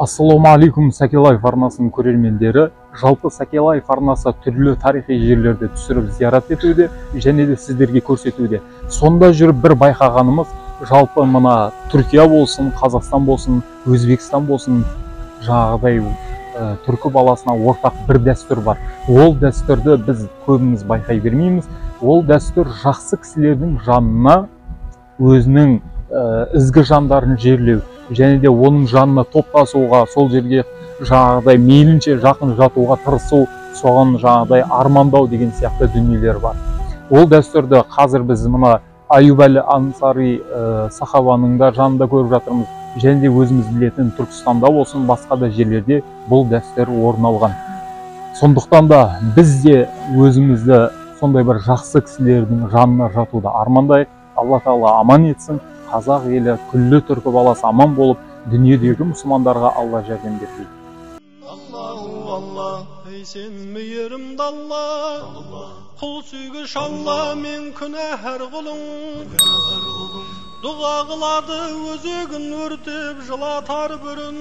Ассаламу алейкум, Сакелаев арнасының көрермендері. Жалпы Сакелаев арнасы түрлі тарихи жерлерді түсіріп зиярат етуде және де сіздерге көрсетуде. Сонда жүріп бір байқағанымыз, жалпы мына Түркия болсын, Қазақстан болсын, Өзбекстан болсын, жаңағыдай түркі баласына ортақ бір дәстүр бар. Ол дәстүрді біз көбіміз байқай бермейміз. Ол дәстүр жақсы кісілердің жанына өзінің ізгі жандарын жерлеу және де оның жанына топтасуға, сол жерге жаңағыдай мейлінше жақын жатуға тырысу, соған жаңағыдай армандау деген сияқты дүниелер бар. Ол дәстүрді қазір біз мына Аюб әл-Ансари сахабаның да жанында көріп жатырмыз, және де өзіміз білетін Түркістанда болсын, басқа да жерлерде бұл дәстүр орын алған. Сондықтан да біз де өзімізді сондай бір жақсы кісілердің жанына жатуды армандайық. Алла Тағала аман етсін. Қазақ елі, күллі түркі баласы аман болып, дүниедегі мұсылмандарға Алла жәрдем берсін. Аллаху Аллах, ей сен мейірімді Алла, құл сүйгіш Алла, мен күнәһар құлың. Дұға қылады өзегін өртеп, жылатар бүрін.